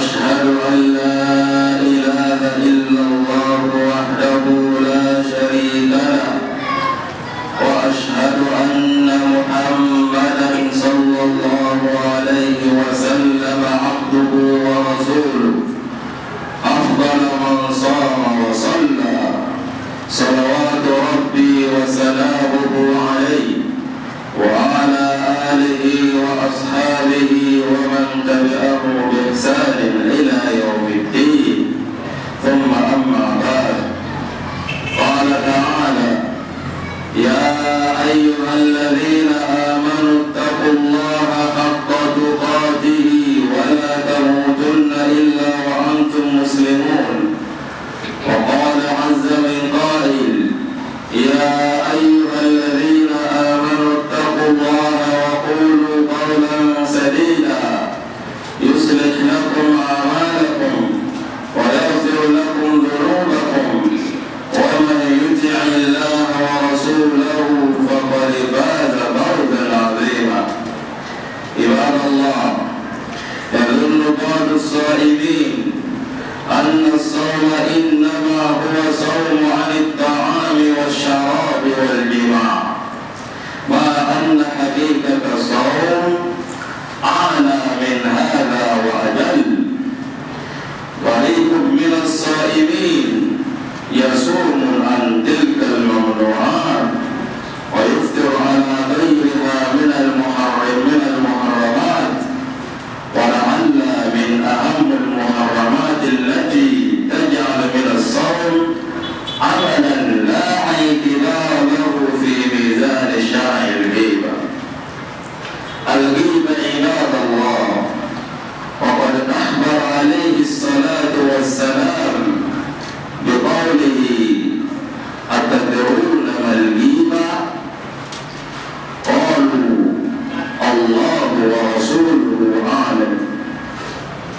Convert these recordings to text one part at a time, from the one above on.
وأشهد أن لا إله إلا الله وحده لا شريك له وأشهد أن محمدا صلى الله عليه وسلم عبده ورسوله أفضل من صام وصلى صلوات ربي وسلامه عليه وعلى آله وأصحابه ومن تبعه بإحسان إلى يوم الدين ثم أما بعد قال تعالى يا أيها الذين آمنوا اتقوا الله حق تقاته ولا تموتن إلا وأنتم مسلمون وقال عز من قائل يا أيها الذين آمنوا اتقوا الله وقولوا قولا سديدا يصلح لكم أعمالكم ويغفر لكم ذنوبكم ومن يطع الله ورسوله فقد فاز فوزا عظيما. عباد الله، يظن بعض الصائمين أن الصوم إنما هو صوم عن الطعام والشراب والجماع، مع أن حقيقة الصوم أعلى من هذا وأجل. فريق من الصائمين يصوم عن تلك الممنوعات ويفطر على غيرها من المحرمات، ولعل من أهم المحرمات التي تجعل من الصوم عملا لا اعتبار له في ميزان الشرع الغيبة. الغيبة عباد الله، وقد أخبر عليه الصلاة والسلام بقوله أتدرون ما الغيبة؟ قالوا الله ورسوله أعلم.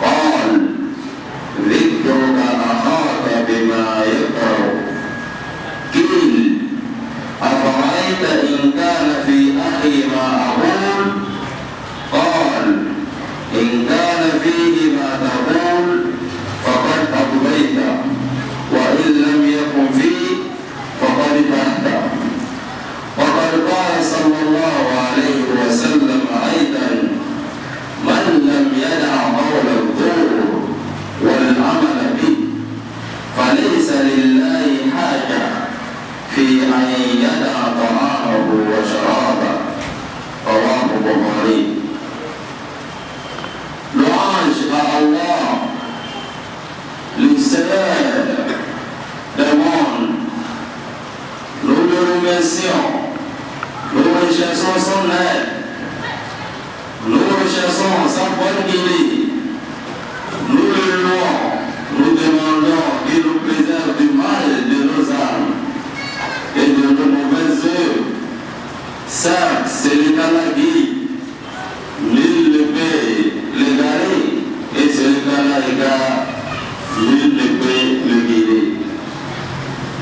قال ذكرك أخاك بما يكره. قيل أفرأيت إن كان في أخي ما أقول؟ قال إن كان فيه ما تقول فقد أقضيت، وإن لم يكن فيه فقد بهت. وقد قال صلى الله عليه وسلم أيضا من لم يدع قول الزور والعمل به فليس لله حاجة في أن يدع طعامه وشرابه. رواه البخاري. Louange à Allah, le Seigneur du monde. Nous le remercions, nous recherchons son aide, nous recherchons sa bonne guidée, nous le louons, nous demandons qu'il nous préserve du mal de nos âmes et de nos mauvaises œuvres. Certes, c'est l'État la guide, nul ne peut l'égarer, et c'est l'État la égare, nul ne peut le guider.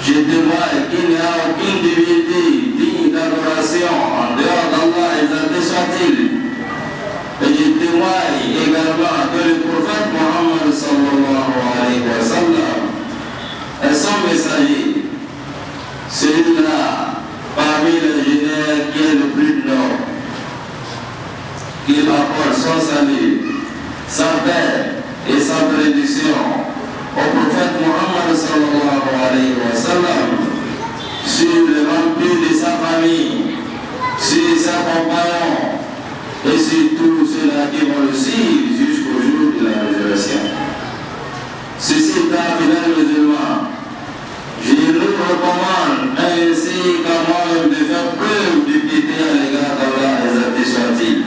Je témoigne qu'il n'y a aucune divinité digne d'adoration en dehors d'Allah exalté soit-il. Et je témoigne également que le prophète Mohammed sallallahu alayhi wa sallam est son messager. Celui-là, parmi les génères qui est le plus noble, qui apporte son salut, sa paix et sa bénédiction au prophète Mohammed sallallahu alayhi wa sallam, sur les vampires de sa famille, sur ses compagnons et sur tous ceux-là qui vont le suivre jusqu'au jour de la résurrection. Ceci étant, fidèles musulmans, je nous recommande ainsi qu'à moi-même de faire preuve de piété à l'égard d'Allah exalté soit-il.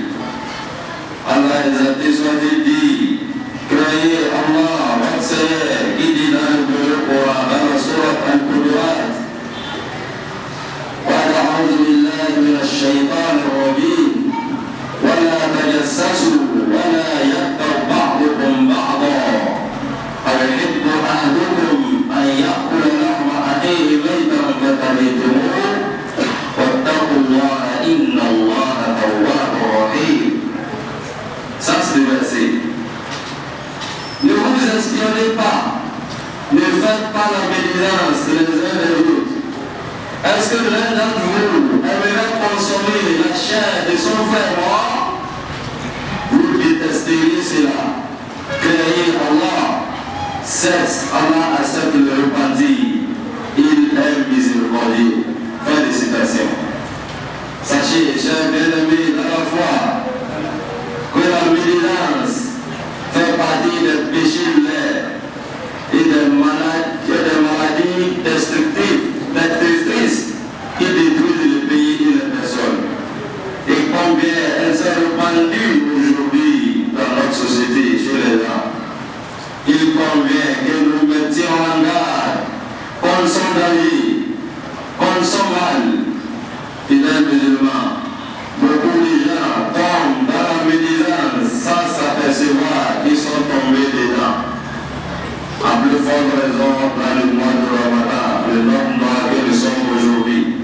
Allah exalté soit-il dit: croyez Allah, votre Seigneur, qui dit dans le Coran, dans la sourate Al-Qudurat: وَأَعُوذُ بِاللَّهِ مِنَ الشَّيْطَانِ الرَّجِيمِ وَلَا تَجَسَّسُوا وَلَا يَغْتَبْ faites pas la médisance les uns des autres. Est-ce que l'un d'entre vous aimerait consommer la chair de son frère mort? Vous détesteriez cela. Créez Allah. Certes, Allah accepte le repentir. Il est miséricordieux. Fin de citation. Sachez, chers bien-aimés, dans la foi, que la médisance fait partie des péchés de l'air et des maladies destructrices qui détruisent le pays et les personnes. Et combien elles sont répandues aujourd'hui dans notre société, chez les gens. Il convient que nous mettions en garde contre son danger, contre son mal. Fidèles musulmans, beaucoup de gens tombent dans la médisance sans s'apercevoir qu'ils sont tombés dedans. À plus forte raison dans le mois de Ramadan, le nombre dans lequel nous sommes aujourd'hui.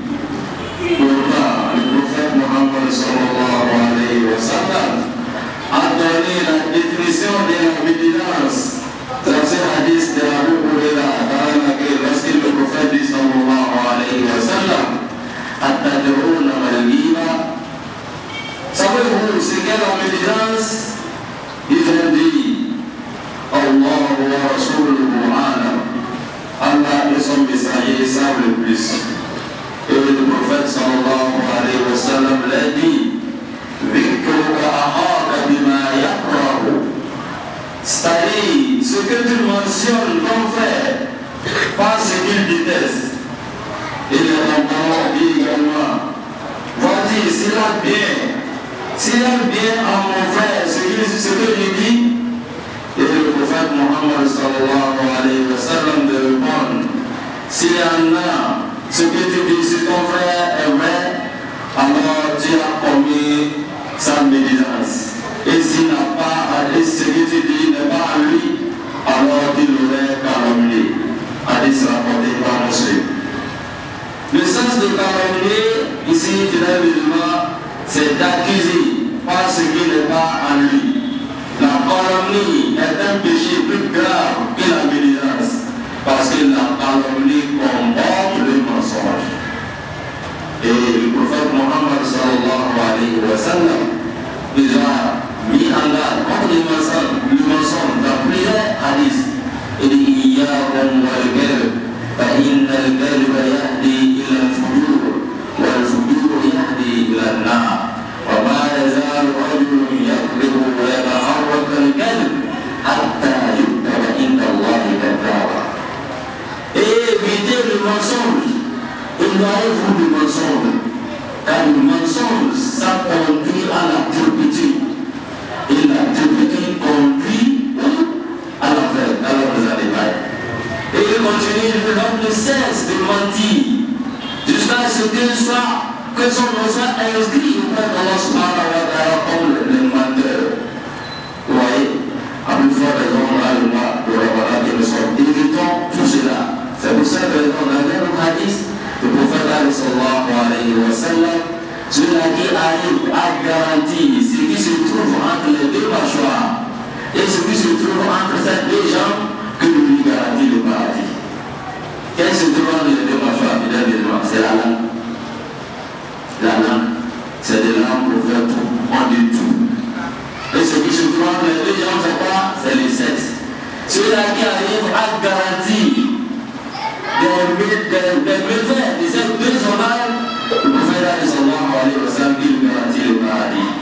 Pourtant, le prophète Mohammed sallallahu alayhi wa sallam a donné la définition de la médisance. Dans ce hadith de Abu Huraira, dans lequel lorsque le prophète dit sallallahu alayhi wa sallam, Attadrouna mal-ghiba. Savez-vous ce qu'est la médisance? Ils ont dit Allah wa Rasuluhu alam. Allah et son messager savent le plus. Et le prophète sallallahu alayhi wa sallam l'a dit, Vikruka ahaka bima yakrahu. C'est-à-dire, ce que tu mentionnes ton frère, pas ce qu'il déteste. Et les compagnons disent également, voici, s'il a bien à mon frère ce que je dis, et le prophète Mohammed sallallahu alayhi wa sallam de répondre, s'il y en a, ce que tu dis sur ton frère est vrai, alors tu as commis sa médisance. Et s'il n'a pas, et ce que tu dis n'est pas à lui, alors tu l'aurais calomnié. Hadith rapporté par Muslim. Le sens de calomnier, ici, c'est d'accuser pas ce qui n'est pas en lui. La calomnie est un péché plus grave que la médisance, parce que la calomnie comporte le mensonge. Et le prophète Mohammed sallallahu alayhi wa sallam déjà mis en garde contre le mensonge dans plusieurs hadiths. Il dit Iyyakum wal-kadhib. فإن الكذب يهدي إلى الفجور والفجور يهدي إلى النار وما يزال رجل يكذب ويتحرك الكذب حتى يكتب عند الله كذابا. Et évitez le mensonge. Éloignez-vous du mensonge. Car le mensonge, ça conduit à la turpitude. Et la turpitude conduit à l'enfer. Alors vous allez voir. Et il continue, l'homme ne cesse de mentir jusqu'à ce que son nom soit inscrit auprès d'Allah subhanahu wa ta'ala comme le menteur. Vous voyez, à plus forte raison, on a le mois de Ramadan que nous sommes. Évitons tout cela. C'est pour cette raison, dans le même hadith, le prophète sallallahu alayhi wa sallam, celui-là qui arrive à garantir ce qui se trouve entre les deux mâchoires et ce qui se trouve entre ces deux jambes, que lui garantit le paradis. Qu'est-ce que se trouve entre les deux mâchoires? C'est la langue. La langue, c'est de langue pour faire tout. On dit tout. Et ce qui se trouve entre les deux jambes, c'est quoi? C'est les sexe. Celui-là qui arrive à garantir des méfaits de ces deux organes, le prophète sallallahu alayhi wa sallam qui garantit le paradis.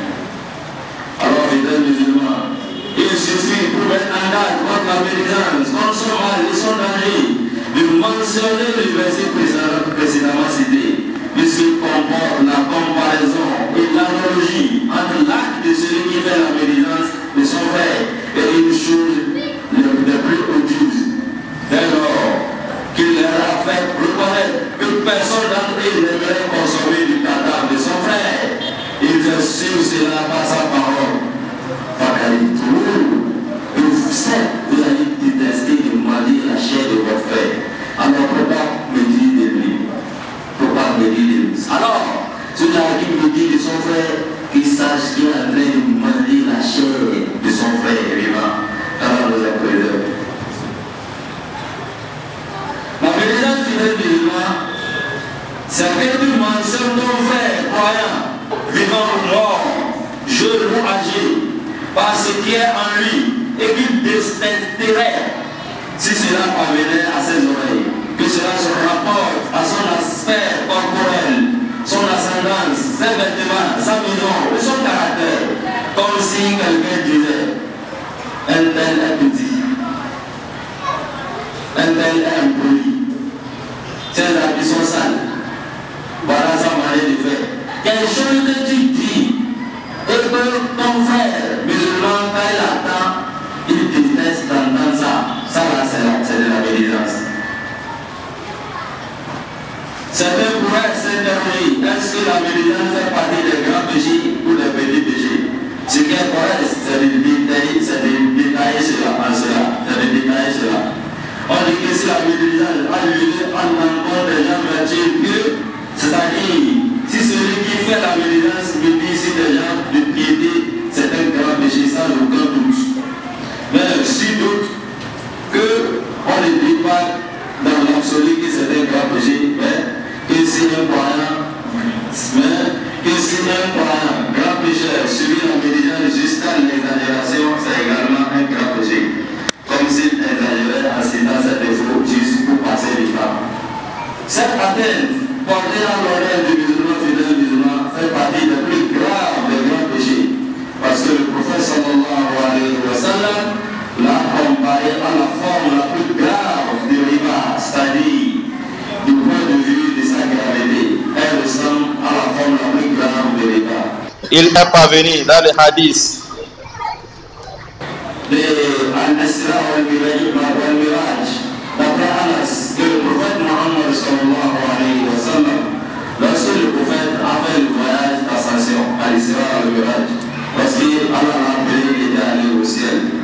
Alors, les musulmans, il suffit pour mettre en garde contre la médisance, contre son mal et son danger, de mentionner le verset précédemment cité, puisqu'il comporte la comparaison et l'analogie entre l'acte de celui qui fait la médisance de son frère et une chose de plus odieuse. Dès lors qu'il leur a fait reconnaître que personne d'entre eux n'aimerait consommer du cadavre de son frère, il fait suivre cela par sa parole. Et vous savez, vous allez détester de manger la chair de votre frère. Alors pourquoi me dire de lui? Pourquoi me dire de lui? Alors, celui-là qui me dit de son frère, qu'il sache qu'il est en train de manger la chair de son frère vivant. ce qui est en lui et qu'il détesterait si cela parvenait à ses oreilles, que cela se rapporte à son aspect corporel, son ascendance, ses vêtements, sa maison et son caractère, comme si quelqu'un disait un tel est petit, un tel est impoli, ses habits sont sales. Voilà sa manière de faire. Quelque chose que tu dis et que ton frère musulman, quand il attend, il déteste d'entendre ça. Ça là, c'est de la médisance. Certains pourraient s'interroger, est-ce que la médisance fait partie des grands péchés ou des petits péchés? Ce qui est correct, c'est de détailler cela en cela. C'est de détailler cela. On dit que si la médisance a lieu en encontre des gens vertueux, c'est-à-dire, si celui qui fait la médisance bénéficie des gens de piété, c'est un grand péché, sans aucun doute. Mais si doute qu'on ne dit pas dans l'absolu que c'est un grand péché, mais que c'est un croyant, grand pécheur, subit la médisance jusqu'à l'exagération, c'est également un grand péché. Comme s'il exagérait en citant ses défauts juste pour passer les femmes. Cette atteinte portée dans l'oreille du musulman fidèle musulman fait partie des plus graves des grands péchés. Parce que le prophète sallallahu alayhi wa sallam l'a comparé à la forme la plus grave du riba, c'est-à-dire du point de vue de sa gravité, elle ressemble à la forme la plus grave du riba. Il est parvenu dans les hadiths Al-Isra wal-Miraj, d'après Anas, que le prophète Muhammad sallallahu alayhi wa sallam, lorsque le prophète a fait le voyage d'ascension à l'Isra wal-Miraj, parce qu'Allah l'a appelé, il était allé au ciel.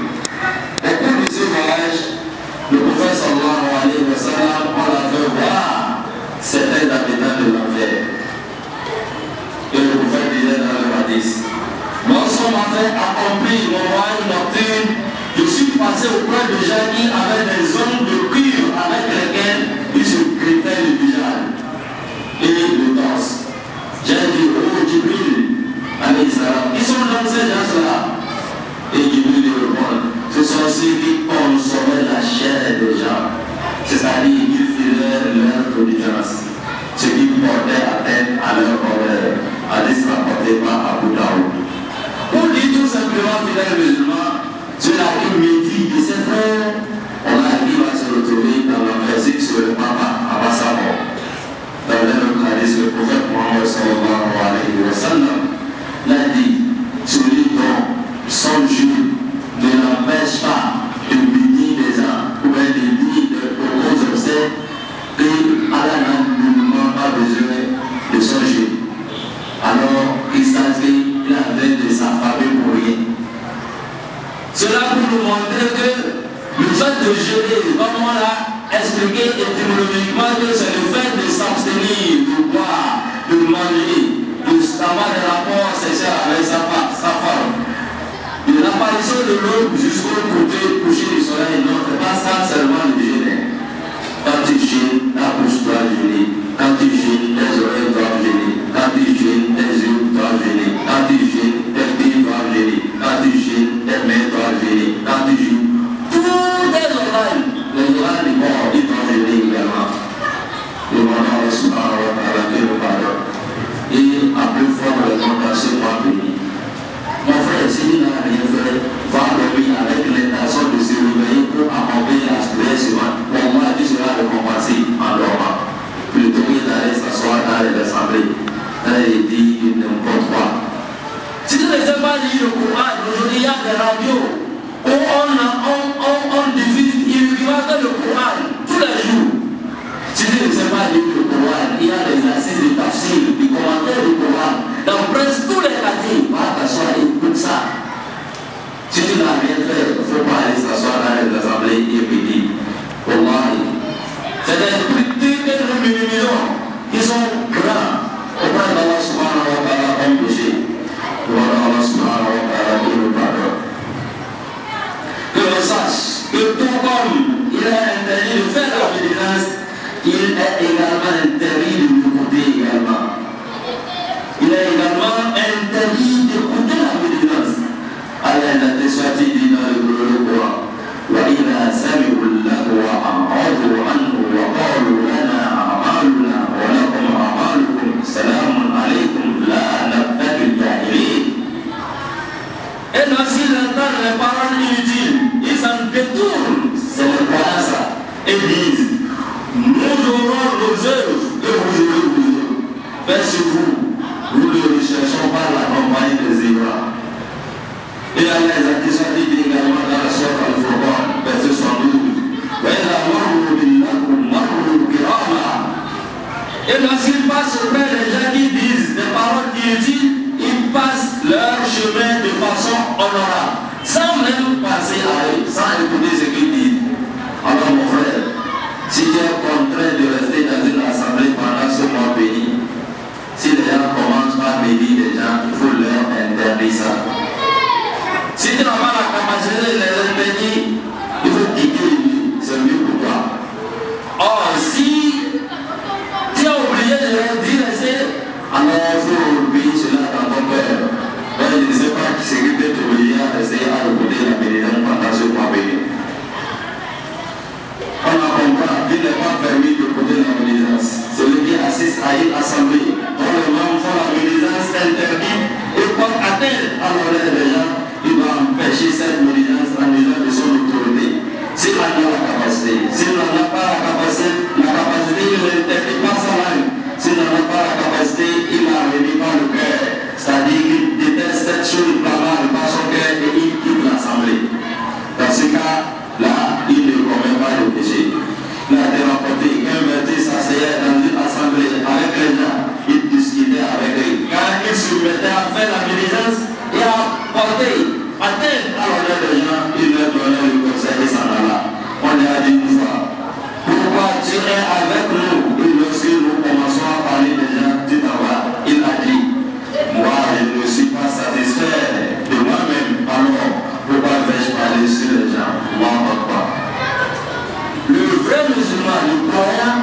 Au cours de ce voyage, le prophète sallallahu alayhi wa sallam, on l'a fait voir certains habitants de l'enfer. Et le prophète disait dans le hadith, lorsqu'on m'a fait accomplir mon voyage nocturne, je suis passé auprès de gens qui avaient des zones de cuir avec lesquelles ils se greffaient le visage et le torse. J'ai dit, oh Jibril, alayhi salam, qui sont donc ces gens-là? Et Jibril répond, ce sont ceux qui consommaient la chair des gens, c'est-à-dire qu'ils faisaient leur diligence, ce qui portait atteinte à leur honneur, hadith rapporté par Abu Daoud. Pour dire tout simplement, fidèles musulmans, cela qui médit de ses frères, on arrive à se retrouver dans l'enfer sur le papa à sa mort. Dans le même hadith, le prophète Muhammad sallallahu alayhi wa sallam l'a dit, celui dont son jus ne l'empêche pas de bénir les gens ou bien de dire aux obsèques que Allah n'a nullement pas besoin de son jus. Alors, il s'agit qu'il a besoin de s'affamer pour rien. Cela pour nous montrer que le fait de jeûner, comme on l'a expliqué étymologiquement, que c'est le fait de s'abstenir, de boire, de manger, d'avoir des rapports sexuels avec sa femme. De l'apparition de l'eau jusqu'au coucher du soleil, non, c'est pas ça seulement le jeûner. Quand tu jeûnes, la bouche doit jeûner. Quand tu jeûnes, les oreilles doivent jeûner. Quand tu jeûnes, les yeux doivent jeûner. Quand tu jeûnes, tes pieds doivent jeûner. Quand tu jeûnes, tes mains doivent jeûner. Quand tu jeûnes, tous tes organes, les organes du corps, ils doivent jeûner également. Demandons à subhanahu wa ta'ala que le pardon. Et à plus fort le contentieux moi béni. Mon frère, s'il n'a rien fait, va dormir avec l'intention de se réveiller pour accomplir la prière suivante. Pour moi, tu seras récompensé en dormant. Plutôt que d'aller s'asseoir dans les assemblées. Et dire n'importe quoi. Si tu ne sais pas lire le Coran, aujourd'hui il y a des radios où on diffuse uniquement le Coran tous les jours. Si tu ne sais pas lire le Coran, il y a des assises de tafsir, des commentaires du Coran. Dans presque tous les quartiers, va t'asseoir et écoute ça. Si tu n'as rien fait, il ne faut pas aller s'asseoir dans les assemblées et pédir. Wallahi. C'est des trucs que nous minimisons, qui sont grands auprès d'Allah subhanahu wa ta'ala comme péché. Voilà Allah subhanahu wa ta'ala qui nous pardonne. Que l'on sache que tout comme il est interdit de faire la médisance, il est également interdit de l'écouter également. Il est également interdit d'écouter la médisance. Allah est interdit, il faut quitter lui, c'est mieux pour toi. Or, si tu as oublié de leur dire alors il faut oublier cela dans ton cœur. Je ne sais pas qui c'est qui peut t'obliger à rester à écouter la méditation pendant ce mois béni. On a compris, il n'est pas permis d'écouter la médisance. Celui qui assiste à une assemblée, dont les membres font la médisance interdite et portent atteinte à l'honneur des gens, il doit empêcher cette médisance en usant de son autorité. S'il en a la capacité, s'il n'en a pas la capacité, il n'interdit pas sa langue. S'il n'en a pas la capacité, il la remis par le cœur. C'est-à-dire qu'il déteste cette chose par son cœur et il quitte l'assemblée. Dans ce cas-là, il ne commet pas le péché. Il a été rapporté qu'un vertu s'asseyait dans une assemblée avec les gens, il discutait avec eux. Quand il se mettait à faire la médisance et à porter atteinte à l'honneur des gens, il leur donnait le conseil et s'en alla. On l'a dit une fois. Pourquoi tu es avec nous? Et lorsque nous commençons à parler des gens, tu t'en vas. Il a dit, moi je ne suis pas satisfait de moi-même, alors pourquoi vais-je parler sur les gens? Moi, pas. Le vrai musulman, le croyant,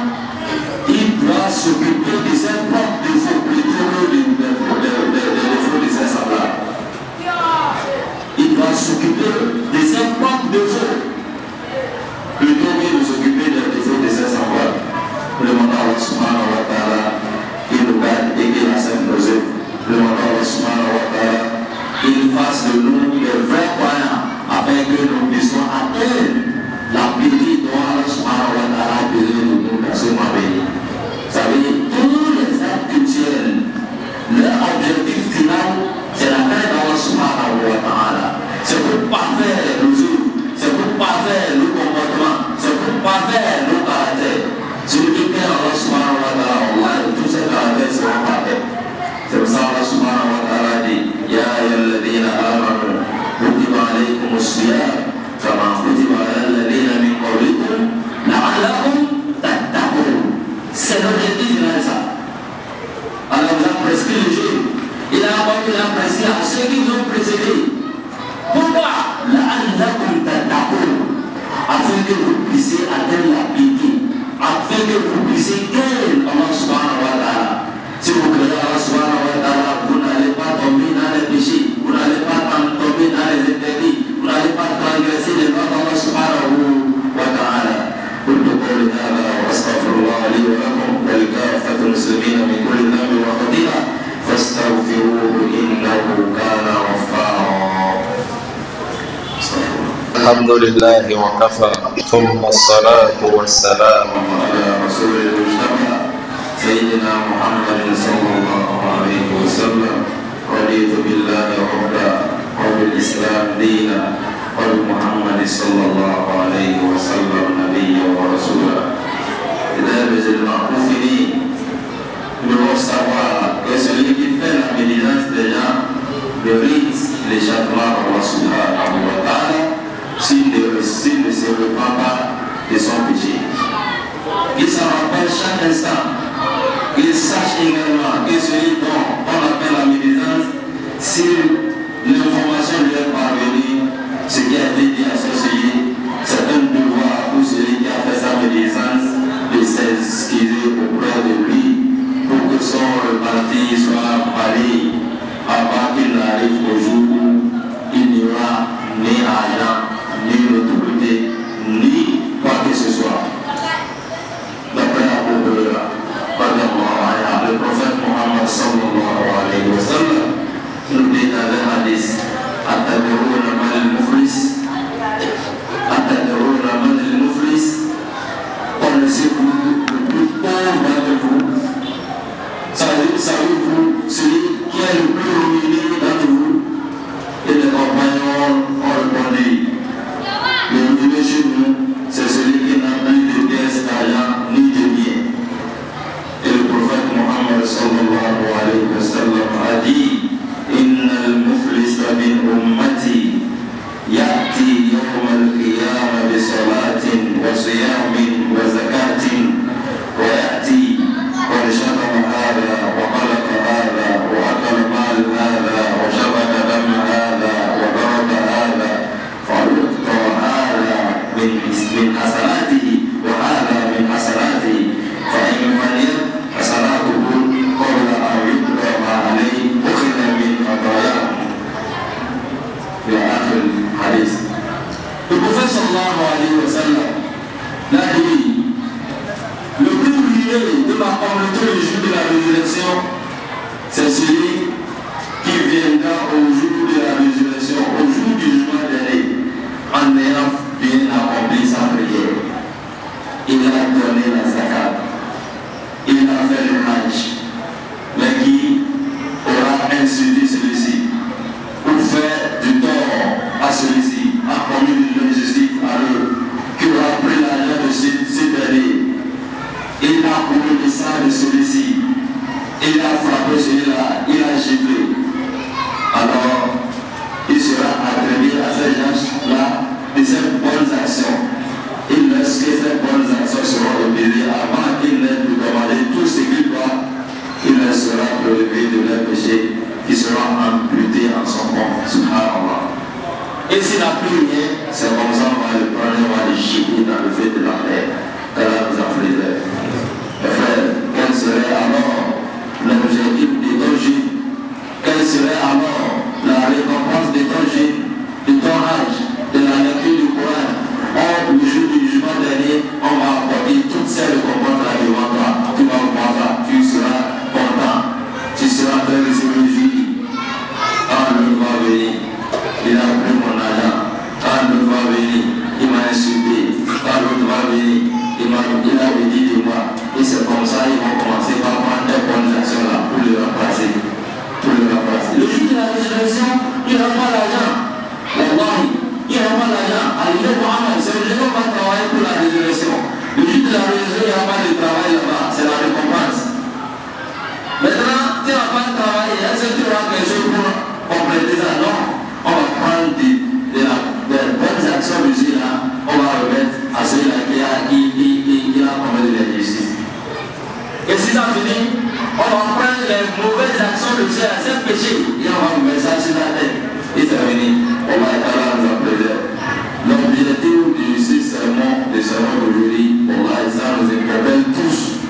il doit s'occuper de ses propres défauts plutôt que des défauts de ses semblables. Il doit s'occuper de ses propres défauts plutôt que de s'occuper des défauts de ses semblables. Le mandat Allah subhanahu wa ta'ala, il nous garde et qu'il enseigne nos œuvres. Le mandat Allah subhanahu wa ta'ala, il fasse de nous des vrais croyants afin que nous puissions atteindre la piété dont Allah subhanahu wa ta'ala a besoin de nous dans ce mois béni. Vous savez, tous les actes culturels, leur objectif final, c'est la paix d'Allah subhanahu wa ta'ala. C'est pour parfaire nos œuvres, c'est pour parfaire nos comportements, c'est pour parfaire nos caractères. Celui qui perd Allah subhanahu wa ta'ala, tous ces caractères seront parfaits. C'est pour ça Allah subhanahu wa ta'ala dit, Ya ayyuhalladhina amanu, kutiba alaykumus siyam, kama kutiba alal ladhina min qablikum, la'allakum tattaqun. C'est l'objectif final ça. Allah vous a prescrit le jeûne. Il a prescrit à ceux qui nous ont précédés. Pourquoi? La'allakum tattaqun. Afin que vous puissiez atteindre la piété, afin que vous puissiez craindre Allah subhanahu wa ta'ala. Si vous craignez Allah subhanahu wa ta'ala, vous n'allez pas tomber dans les péchés, vous n'allez pas tomber dans les interdits, vous n'allez pas transgresser les lois d'Allah subhanahu wa ta'ala. قلت قولي هذا واستغفر الله لي ولكم ولكافة المسلمين من كل ذنب وخطيئة فاستغفروه إنه كان غفارا. الحمد لله وكفى ثم الصلاة والسلام على رسول المجتمع سيدنا محمد صلى الله عليه وسلم. رضيت بالله ربا وبالإسلام دينا وبمحمد صلى الله عليه وسلم نبيا ورسولا. Mesdames et musulmans, pour finir, nous devons savoir que celui qui fait la médisance des gens mérite l'échappement d'Allah subhanahu wa ta'ala s'il ne se reprend pas de son péché. Il s'en rappelle chaque instant. Il sache également que celui dont on appelle la médisance, si l'information lui est parvenue, ce qui a été dit à ce sujet, c'est un devoir pour celui qui a fait sa médisance de s'excuser auprès de lui pour que son reparti soit pareil avant qu'il n'arrive au jour où il n'y aura ni argent, ni autorité, ni quoi que ce soit. D'après Abu Huraira, le prophète Muhammad sallallahu alayhi wa sallam nous dit dans le hadith, Atadruna man al-muflis, Atadruna man al-muflis, connaissez-vous le plus pauvre d'entre vous? Savez-vous celui qui est le plus ruiné d'entre vous? Et les compagnons ont répondu, le ruiné chez nous, c'est celui qui n'a ni de pièces d'argent ni de biens. Et le prophète Muhammad sallallahu alayhi wa sallam a dit, Inna al-muflisa min ummati ya'ti yawm al-qiyamah bi salatin wa siyamin wa zakatin wa ya'ti wa shatama hadha wa qalaqa hadha wa akala mal hadha wa shabaka dam hadha wa daraba hadha fa yuqta من حسناته وهذا من حسناته فإن فنيت حسناته قبل أن يقضى ما عليه أخذ من خطاياه في آخر الحديث. Le prophète sallallahu alayhi wa sallam l'a dit, le plus brillant de ma communauté le jour de la résurrection, c'est celui qui viendra au jour de la résurrection, au jour du jugement dernier, en ayant bien accompli sa prière. Il a donné la zakat, il a fait le hajj, mais qui aura insulté celui-ci, pour faire du tort à celui-ci, a commis une injustice à eux, qui aura pris l'argent de ce dernier, il a couru le sang de celui-ci, il a frappé celui-là, il a giflé. Alors, il sera attribué à ces gens-là de ces bonnes actions. Et lorsque ces bonnes actions seront obéies, avant qu'il n'ait pu demander tout ce qu'il doit, il leur sera prélevé de leurs péchés qui seront amputés en son compte. Subhanallah. Et s'il n'a plus rien, c'est comme ça on va le prendre, on va le jeter dans le feu de la terre. Allah nous a préservé. Mes frères, quel serait alors l'objectif de ton jeûne? Quelle serait alors la récompense de ton jeûne, de ton âge, de la lecture du Coran? Or, le jour du jugement dernier, on va apporter toutes ces récompenses-là devant toi. Tu vas voir, tu seras content, tu seras très réjoui. Ah, l'autre va venir, il a pris mon argent. Ah, l'autre va venir, il m'a insulté. Ah, l'autre va venir, il a dit de moi. Et c'est comme ça ils vont commencer par prendre des bonnes actions là pour le remplacer. Le jour de la résurrection, il n'a pas l'argent. Wallahi, il n'a pas l'argent. Allah Muhammad, c'est le jour où on va travailler pour la résurrection. Le jour de la résurrection, il n'y a pas de travail là-bas, c'est la récompense. Maintenant, tu n'as pas de travail, est-ce que tu auras quelque chose pour compléter ça? Non, on va prendre des bonnes actions musées là, on va remettre à celui-là qui a commis de l'injustice. Et si ça finit, on va prendre les mauvaises actions de ces 5 péchés et on va mettre ça sur la tête. Et c'est fini. On va être là dans la préserve. L'objectif du sermon d'aujourd'hui, ça nous interpelle tous.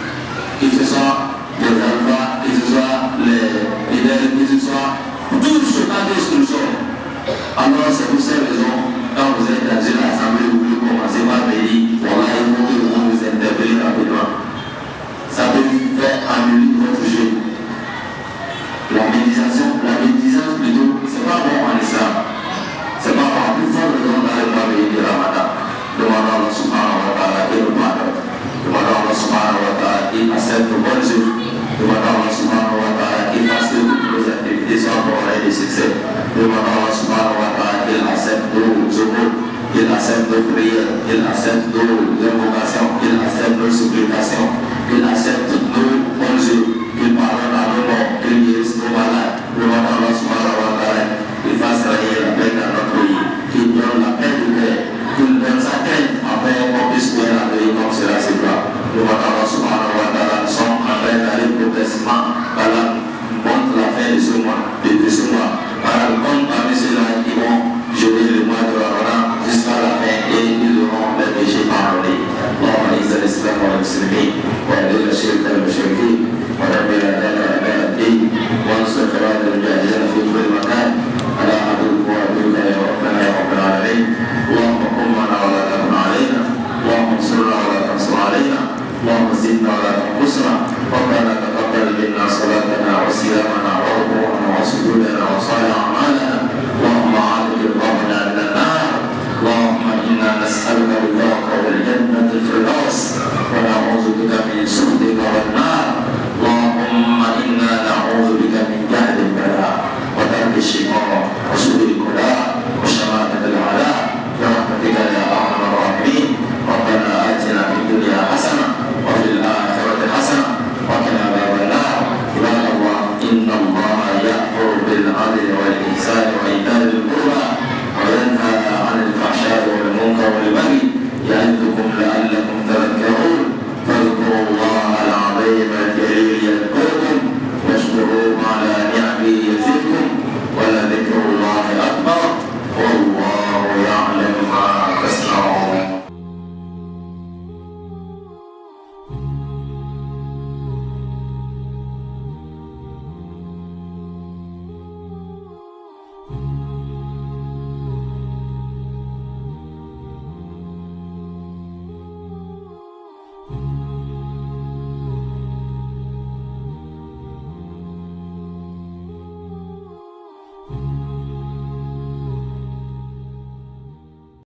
Que ce soit les alphas, que ce soit les fidèles, que ce soit tous ce temps que nous sommes. Alors c'est pour ces raisons, quand vous êtes dans une assemblée, vous voulez commencer par venir, il faut que vous vous interpellez rapidement. Ça peut faire annuler votre jeu. La méditation plutôt, c'est pas bon en islam. C'est pas bon. Plus fort raison d'aller pas venir de Ramadan. Demandons Allah subhanahu wa ta'ala qu'il nous pardonne. Demandons Allah subhanahu wa ta'ala qu'il accepte nos bonnes œuvres. Demandons Allah subhanahu wa ta'ala qu'il fasse que toutes nos activités soient pour de succès. Demandons Allah subhanahu wa ta'ala qu'il accepte nos aumônes, qu'il accepte nos prières, qu'il accepte nos invocations, qu'il accepte nos supplications, qu'il accepte nos bonnes œuvres, qu'il pardonne à nos morts, qu'il guérisse nos malades. Demandons Allah subhanahu wa ta'ala qu'il fasse régner la paix dans notre pays, qu'il donne la paix du cœur, qu'il donne sa paix afin qu'on puisse bien la paix comme cela se doit. Demandons Allah subhanahu wa ta'ala, nous sommes en train d'aller progressivement par la montre la fin de ce mois, par la compte parmi ceux-là qui vont jeûner le mois de Ramadan jusqu'à la fin et ils auront les péchés pardonnés. اللهم اعز الاسلام والمسلمين واذل الشرك والمشركين ودمر اعداء الدين وانصر عباد المجاهدين في كل مكان على عدوك وعدوك يا ربنا يا رب العالمين. اللهم قم معنا ولا تكن علينا، اللهم انصرنا ولا تنصر علينا، اللهم زدنا ولا تنقصنا، ربنا تقبل منا صلاتنا وصيامنا وركوعنا وسجودنا وصالح اعمالنا، اللهم عاتق ربنا من النار، اللهم انا نسالك رضاك والجنه الفردوس ونعوذ بك من سخطك والنار.